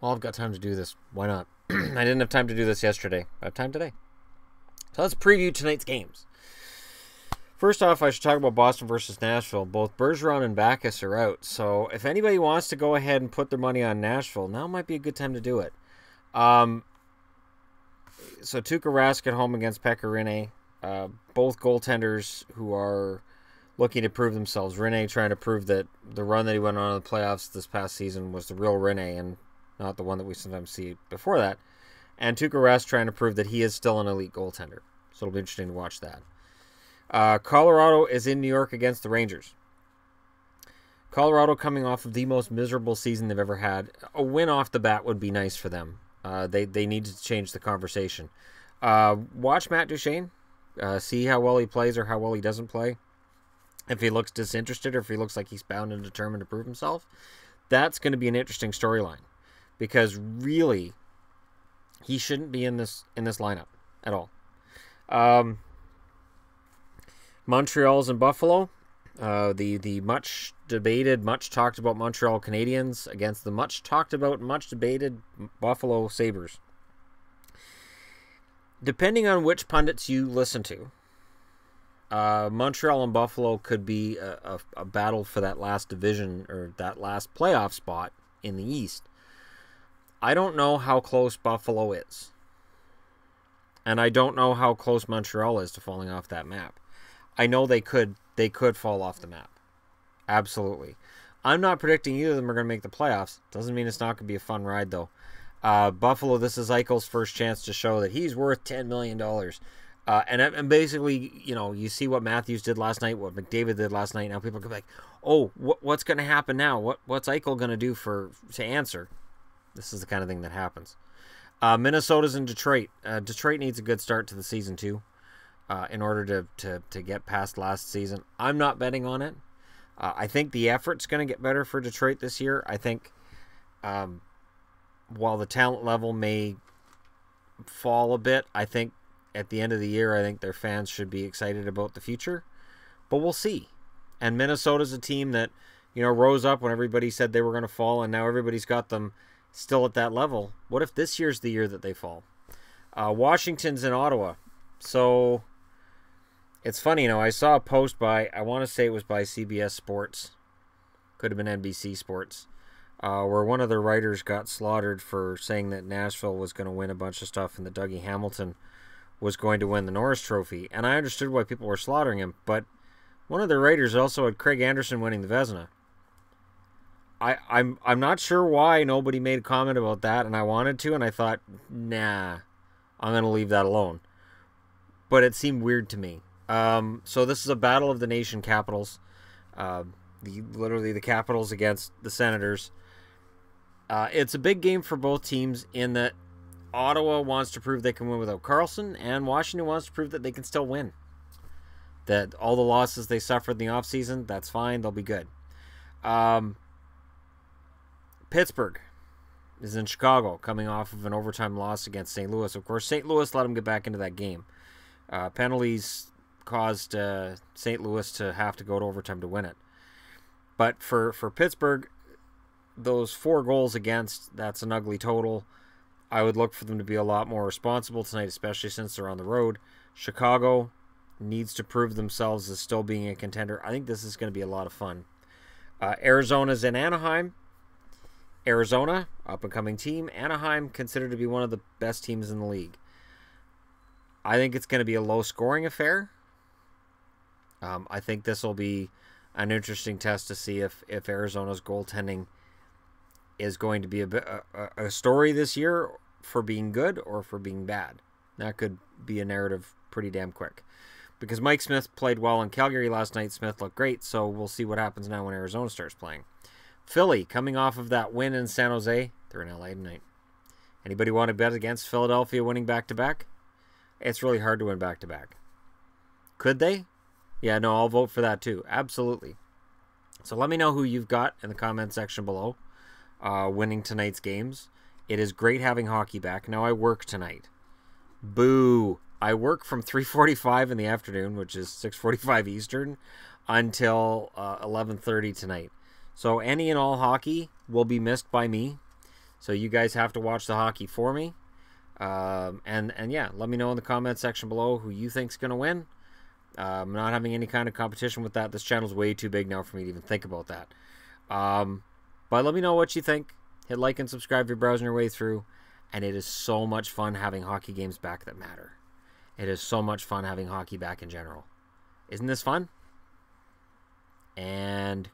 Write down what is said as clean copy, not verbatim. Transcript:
Well, I've got time to do this. Why not? I didn't have time to do this yesterday. I have time today. So let's preview tonight's games. First off, I should talk about Boston versus Nashville. Both Bergeron and Backes are out. So if anybody wants to go ahead and put their money on Nashville, now might be a good time to do it. So Tuukka Rask at home against Pekka Rinne. Both goaltenders who are looking to prove themselves. Rinne trying to prove that the run that he went on in the playoffs this past season was the real Rinne and not the one that we sometimes see before that. And Tuukka Rask trying to prove that he is still an elite goaltender. So it'll be interesting to watch that. Colorado is in New York against the Rangers. Colorado coming off of the most miserable season they've ever had. A win off the bat would be nice for them. They need to change the conversation. Watch Matt Duchene. See how well he plays or how well he doesn't play. If he looks disinterested or if he looks like he's bound and determined to prove himself. That's going to be an interesting storyline. Because really, he shouldn't be in this lineup at all. Montreal's in Buffalo. The much debated, much talked about Montreal Canadiens against the much talked about, much debated Buffalo Sabres. Depending on which pundits you listen to, Montreal and Buffalo could be a battle for that last division or that last playoff spot in the East. I don't know how close Buffalo is. And I don't know how close Montreal is to falling off that map. I know they could fall off the map. Absolutely. I'm not predicting either of them are going to make the playoffs. Doesn't mean it's not going to be a fun ride, though. Buffalo, this is Eichel's first chance to show that he's worth $10 million. And basically, you see what Matthews did last night, what McDavid did last night. Now people go like, oh, what's going to happen now? What's Eichel going to do to answer? This is the kind of thing that happens. Minnesota's in Detroit. Detroit needs a good start to the season, too. In order to get past last season. I'm not betting on it. I think the effort's going to get better for Detroit this year. I think while the talent level may fall a bit, I think at the end of the year, I think their fans should be excited about the future. But we'll see. And Minnesota's a team that, rose up when everybody said they were going to fall, and now everybody's got them still at that level. What if this year's the year that they fall? Washington's in Ottawa. So it's funny, I saw a post I want to say it was by CBS Sports, could have been NBC Sports, where one of the writers got slaughtered for saying that Nashville was going to win a bunch of stuff and that Dougie Hamilton was going to win the Norris Trophy. And I understood why people were slaughtering him, but one of the writers also had Craig Anderson winning the Vezina. I'm not sure why nobody made a comment about that, and I wanted to, and I thought, nah, I'm going to leave that alone. But it seemed weird to me. So this is a battle of the nation capitals. Literally the Capitals against the Senators. It's a big game for both teams in that Ottawa wants to prove they can win without Karlsson, and Washington wants to prove that they can still win. That all the losses they suffered in the offseason, that's fine. They'll be good. Pittsburgh is in Chicago, coming off of an overtime loss against St. Louis. Of course, St. Louis let them get back into that game. Penalties caused St. Louis to have to go to overtime to win it. But for Pittsburgh, those 4 goals against, that's an ugly total. I would look for them to be a lot more responsible tonight, especially since they're on the road. Chicago needs to prove themselves as still being a contender. I think this is going to be a lot of fun. Arizona's in Anaheim. Arizona, up-and-coming team. Anaheim, considered to be one of the best teams in the league. I think it's going to be a low-scoring affair. I think this will be an interesting test to see if Arizona's goaltending is going to be a story this year for being good or for being bad. That could be a narrative pretty damn quick. Because Mike Smith played well in Calgary last night. Smith looked great, so we'll see what happens now when Arizona starts playing. Philly, coming off of that win in San Jose. They're in LA tonight. Anybody want to bet against Philadelphia winning back-to-back? It's really hard to win back-to-back. Could they? Yeah, no, I'll vote for that too. Absolutely. So let me know who you've got in the comment section below. Winning tonight's games. It is great having hockey back. Now I work tonight. Boo. I work from 3:45 in the afternoon, which is 6:45 Eastern, until 11:30 tonight. So any and all hockey will be missed by me. So you guys have to watch the hockey for me. And yeah, let me know in the comment section below who you think's going to win. I'm not having any kind of competition with that. This channel's way too big now for me to even think about that. But let me know what you think. Hit like and subscribe if you're browsing your way through. And it is so much fun having hockey games back that matter. It is so much fun having hockey back in general. Isn't this fun? And